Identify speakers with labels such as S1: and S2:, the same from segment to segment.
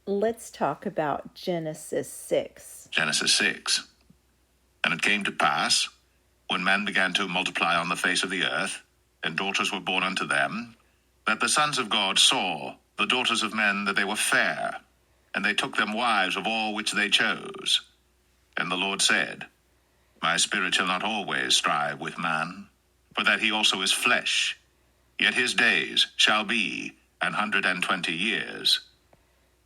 S1: Let's talk about Genesis 6.
S2: Genesis 6. And it came to pass, when men began to multiply on the face of the earth, and daughters were born unto them, that the sons of God saw the daughters of men that they were fair, and they took them wives of all which they chose. And the Lord said, My spirit shall not always strive with man, for that he also is flesh. Yet his days shall be 120 years.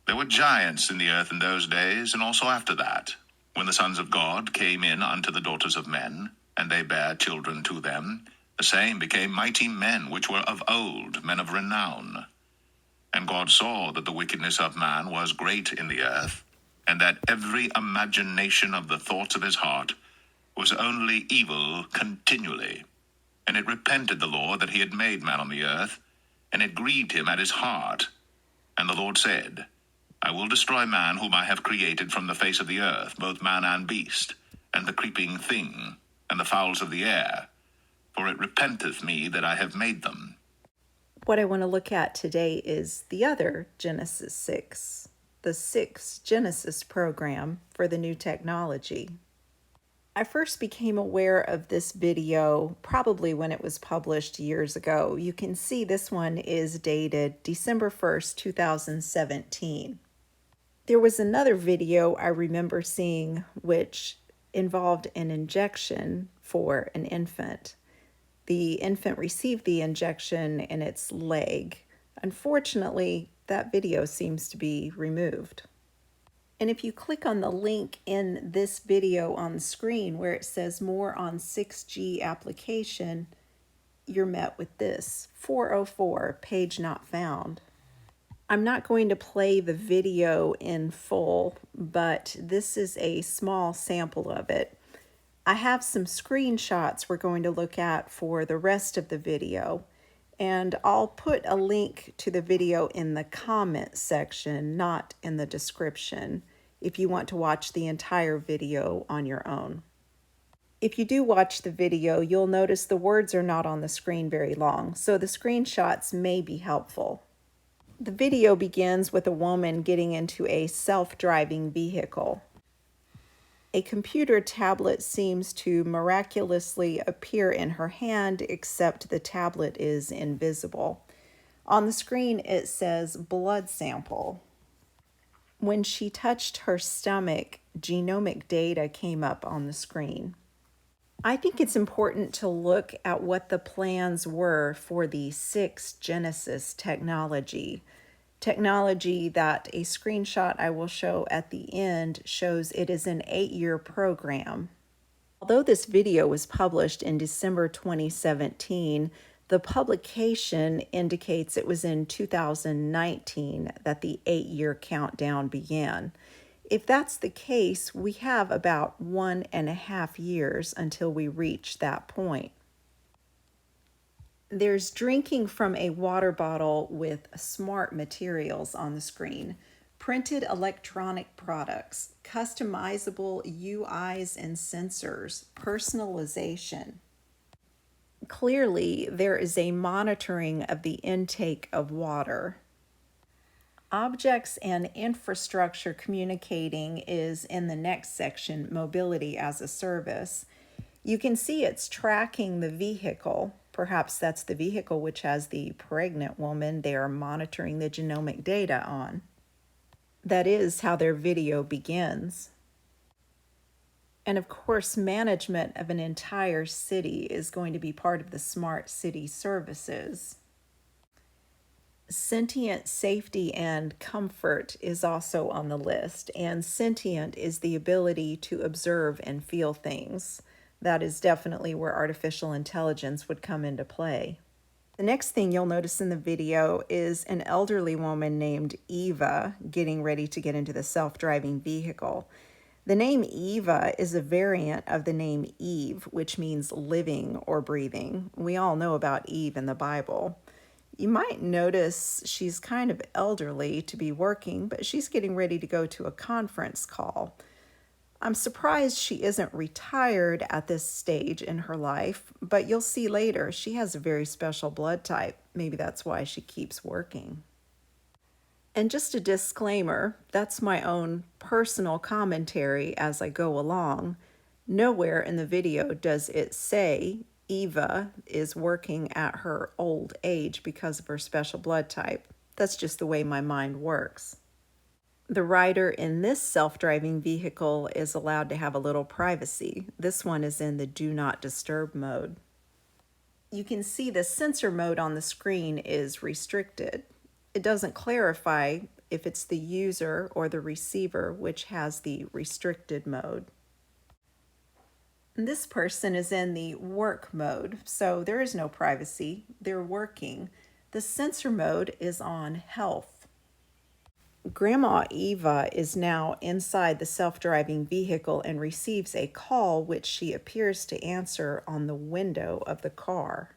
S2: There were giants in the earth in those days, and also after that, when the sons of God came in unto the daughters of men, and they bare children to them, the same became mighty men which were of old, men of renown. And God saw that the wickedness of man was great in the earth, and that every imagination of the thoughts of his heart was only evil continually. And it repented the Lord that he had made man on the earth, and it grieved him at his heart. And the Lord said, I will destroy man whom I have created from the face of the earth, both man and beast, and the creeping thing, and the fowls of the air, for it repenteth me that I have made them.
S1: What I want to look at today is the other Genesis 6, the 6th Genesis program for the new technology. I first became aware of this video probably when it was published years ago. You can see this one is dated December 1st, 2017. There was another video I remember seeing which involved an injection for an infant. The infant received the injection in its leg. Unfortunately, that video seems to be removed. And if you click on the link in this video on the screen where it says more on 6G application, you're met with this, 404, page not found. I'm not going to play the video in full, but this is a small sample of it. I have some screenshots we're going to look at for the rest of the video, and I'll put a link to the video in the comment section, not in the description, if you want to watch the entire video on your own. If you do watch the video, you'll notice the words are not on the screen very long, so the screenshots may be helpful. The video begins with a woman getting into a self-driving vehicle. A computer tablet seems to miraculously appear in her hand, except the tablet is invisible. On the screen, it says blood sample. When she touched her stomach, genomic data came up on the screen. I think it's important to look at what the plans were for the 6th Genesis technology that a screenshot I will show at the end shows it is an 8-year program. Although this video was published in December 2017, the publication indicates it was in 2019 that the 8-year countdown began. If that's the case, we have about 1.5 years until we reach that point. There's drinking from a water bottle with smart materials on the screen, printed electronic products, customizable UIs and sensors, personalization. Clearly, there is a monitoring of the intake of water. Objects and infrastructure communicating is in the next section, mobility as a service. You can see it's tracking the vehicle. Perhaps that's the vehicle which has the pregnant woman they are monitoring the genomic data on. That is how their video begins. And of course, management of an entire city is going to be part of the smart city services. Sentient safety and comfort is also on the list, and sentient is the ability to observe and feel things. That is definitely where artificial intelligence would come into play. The next thing you'll notice in the video is an elderly woman named Eva getting ready to get into the self-driving vehicle. The name Eva is a variant of the name Eve, which means living or breathing. We all know about Eve in the Bible. You might notice she's kind of elderly to be working, but she's getting ready to go to a conference call. I'm surprised she isn't retired at this stage in her life, but you'll see later she has a very special blood type. Maybe that's why she keeps working. And just a disclaimer, that's my own personal commentary as I go along. Nowhere in the video does it say Eva is working at her old age because of her special blood type. That's just the way my mind works. The rider in this self-driving vehicle is allowed to have a little privacy. This one is in the do not disturb mode. You can see the sensor mode on the screen is restricted. It doesn't clarify if it's the user or the receiver which has the restricted mode. And this person is in the work mode, so there is no privacy. They're working. The sensor mode is on health. Grandma Eva is now inside the self-driving vehicle and receives a call which she appears to answer on the window of the car.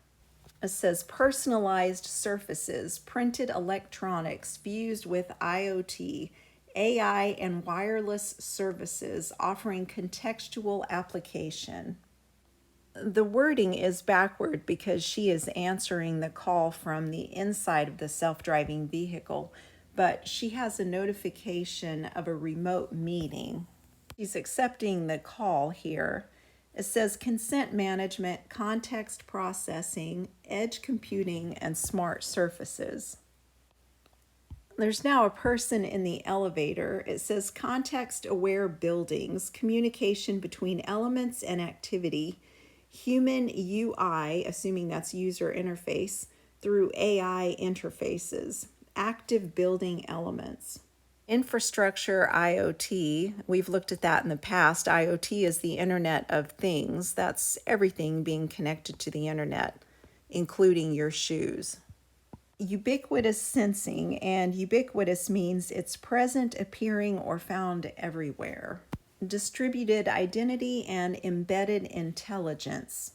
S1: It says personalized surfaces, printed electronics fused with IoT, AI and wireless services offering contextual application. The wording is backward because she is answering the call from the inside of the self-driving vehicle, but she has a notification of a remote meeting. She's accepting the call here. It says consent management, context processing, edge computing, and smart surfaces. There's now a person in the elevator. It says context-aware buildings, communication between elements and activity, human UI, assuming that's user interface, through AI interfaces, active building elements. Infrastructure IoT, we've looked at that in the past. IoT is the Internet of Things. That's everything being connected to the internet, including your shoes. Ubiquitous sensing, and ubiquitous means it's present, appearing, or found everywhere. Distributed identity and embedded intelligence.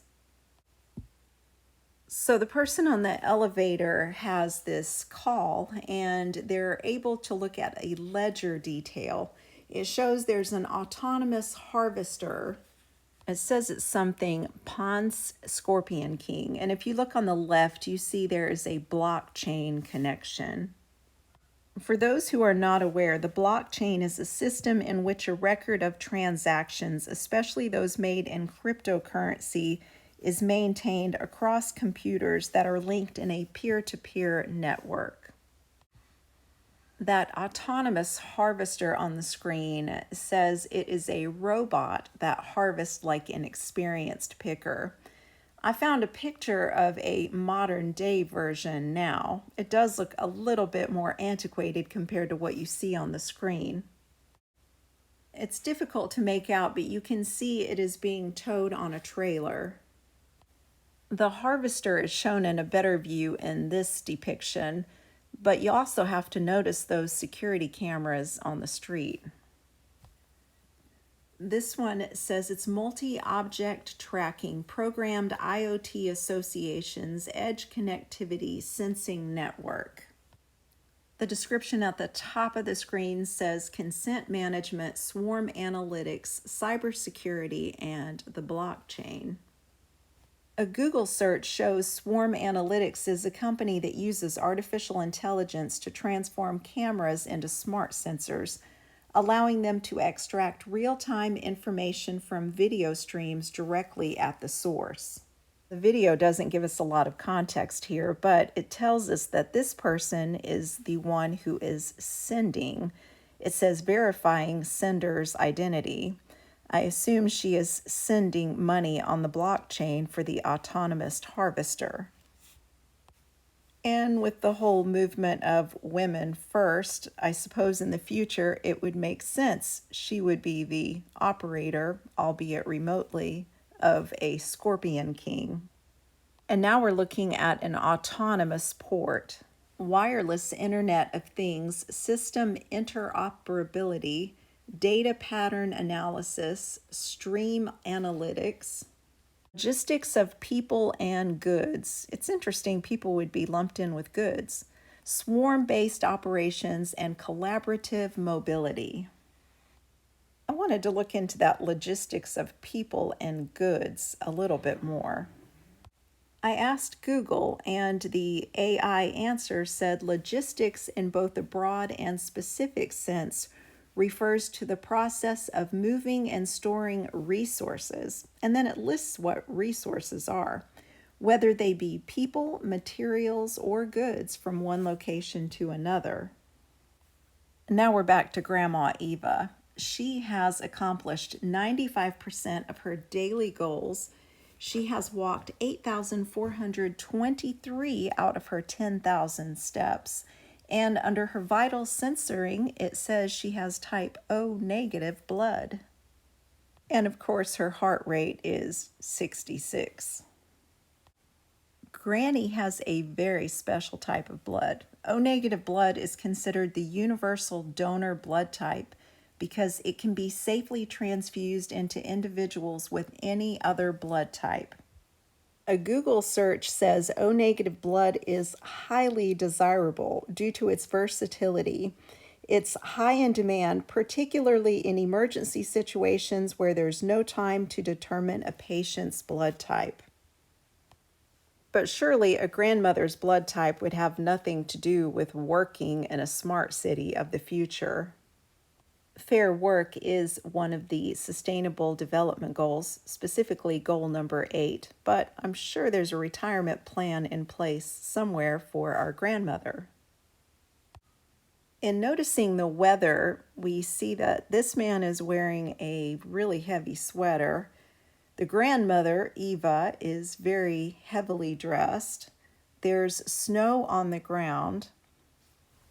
S1: So the person on the elevator has this call and they're able to look at a ledger detail. It shows there's an autonomous harvester. It says it's something Ponce Scorpion King. And if you look on the left, you see there is a blockchain connection. For those who are not aware, the blockchain is a system in which a record of transactions, especially those made in cryptocurrency, is maintained across computers that are linked in a peer-to-peer network. That autonomous harvester on the screen says it is a robot that harvests like an experienced picker. I found a picture of a modern day version now. It does look a little bit more antiquated compared to what you see on the screen. It's difficult to make out, but you can see it is being towed on a trailer. The harvester is shown in a better view in this depiction, but you also have to notice those security cameras on the street. This one says it's multi-object tracking, programmed IoT associations, edge connectivity, sensing network. The description at the top of the screen says consent management, swarm analytics, cybersecurity, and the blockchain. A Google search shows Swarm Analytics is a company that uses artificial intelligence to transform cameras into smart sensors, allowing them to extract real-time information from video streams directly at the source. The video doesn't give us a lot of context here, but it tells us that this person is the one who is sending. It says verifying sender's identity. I assume she is sending money on the blockchain for the autonomous harvester. And with the whole movement of women first, I suppose in the future it would make sense she would be the operator, albeit remotely, of a Scorpion King. And now we're looking at an autonomous port. Wireless Internet of Things, system interoperability, data pattern analysis, stream analytics, logistics of people and goods. It's interesting people would be lumped in with goods. Swarm-based operations and collaborative mobility. I wanted to look into that logistics of people and goods a little bit more. I asked Google, and the AI answer said logistics in both the broad and specific sense refers to the process of moving and storing resources. And then it lists what resources are, whether they be people, materials, or goods from one location to another. Now we're back to Grandma Eva. She has accomplished 95% of her daily goals. She has walked 8,423 out of her 10,000 steps. And under her vital censoring, it says she has type O negative blood. And of course, her heart rate is 66. Granny has a very special type of blood. O negative blood is considered the universal donor blood type because it can be safely transfused into individuals with any other blood type. A Google search says O negative blood is highly desirable due to its versatility. It's high in demand, particularly in emergency situations where there's no time to determine a patient's blood type. But surely a grandmother's blood type would have nothing to do with working in a smart city of the future. Fair work is one of the Sustainable Development Goals, specifically goal number 8, but I'm sure there's a retirement plan in place somewhere for our grandmother. In noticing the weather, we see that this man is wearing a really heavy sweater. The grandmother, Eva, is very heavily dressed. There's snow on the ground.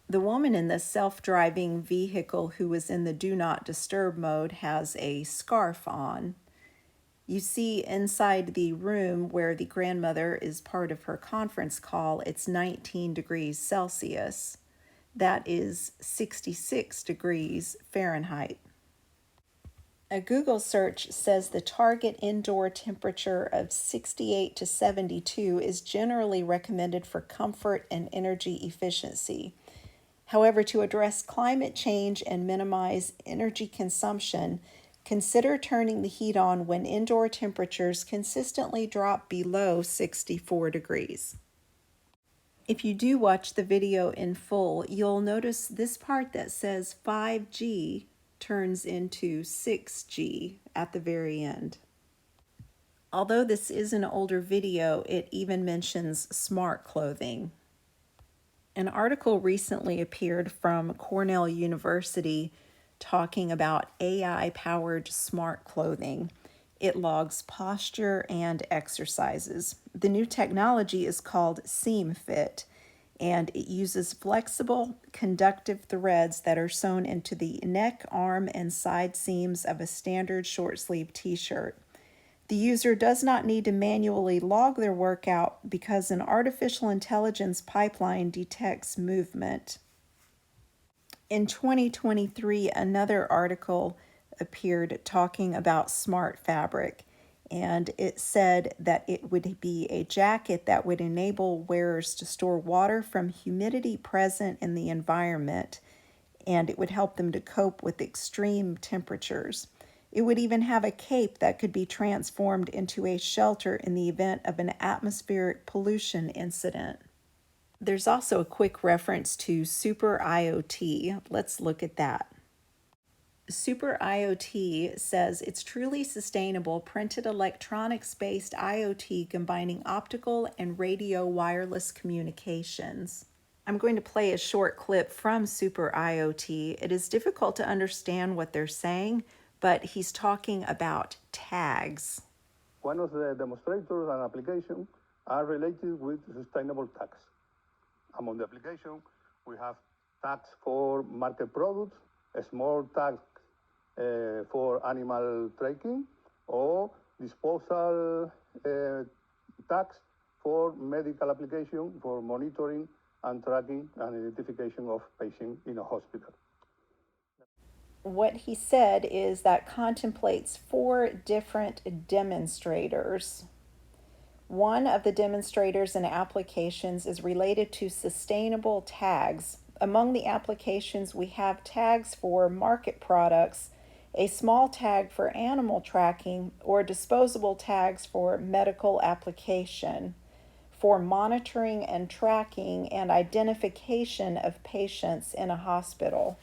S1: The woman in the self-driving vehicle who is in the do not disturb mode has a scarf on. You see inside the room where the grandmother is part of her conference call, it's 19 degrees Celsius. That is 66 degrees Fahrenheit. A Google search says the target indoor temperature of 68 to 72 is generally recommended for comfort and energy efficiency. However, to address climate change and minimize energy consumption, consider turning the heat on when indoor temperatures consistently drop below 64 degrees. If you do watch the video in full, you'll notice this part that says 5G turns into 6G at the very end. Although this is an older video, it even mentions smart clothing. An article recently appeared from Cornell University talking about AI-powered smart clothing. It logs posture and exercises. The new technology is called Seam Fit, and it uses flexible, conductive threads that are sewn into the neck, arm, and side seams of a standard short-sleeve t-shirt. The user does not need to manually log their workout because an artificial intelligence pipeline detects movement. In 2023, another article appeared talking about smart fabric, and it said that it would be a jacket that would enable wearers to store water from humidity present in the environment, and it would help them to cope with extreme temperatures. It would even have a cape that could be transformed into a shelter in the event of an atmospheric pollution incident. There's also a quick reference to Super IoT. Let's look at that. Super IoT says it's truly sustainable printed electronics-based IoT combining optical and radio wireless communications. I'm going to play a short clip from Super IoT. It is difficult to understand what they're saying, but he's talking about tags.
S3: One of the demonstrators and applications are related with sustainable tags. Among the applications, we have tags for market products, small tags for animal tracking, or disposal tags for medical application for monitoring and tracking and identification of patients in a hospital.
S1: What he said is that contemplates 4 different demonstrators. One of the demonstrators and applications is related to sustainable tags. Among the applications, we have tags for market products, a small tag for animal tracking, or disposable tags for medical application. for monitoring and tracking and identification of patients in a hospital.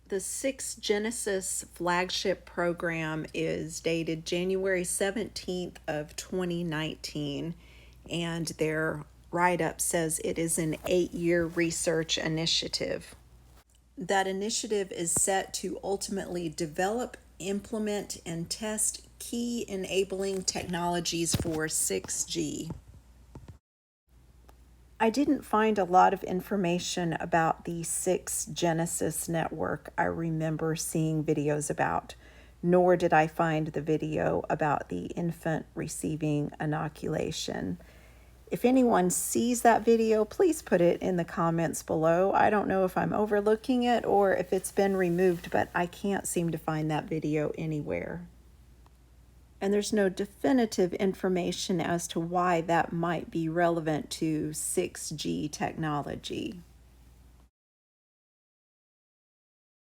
S1: The 6 Genesis flagship program is dated January 17th of 2019, and their write-up says it is an 8-year research initiative. That initiative is set to ultimately develop, implement, and test key enabling technologies for 6G. I didn't find a lot of information about the 6 Genesis network I remember seeing videos about, nor did I find the video about the infant receiving inoculation. If anyone sees that video, please put it in the comments below. I don't know if I'm overlooking it or if it's been removed, but I can't seem to find that video anywhere. And there's no definitive information as to why that might be relevant to 6G technology.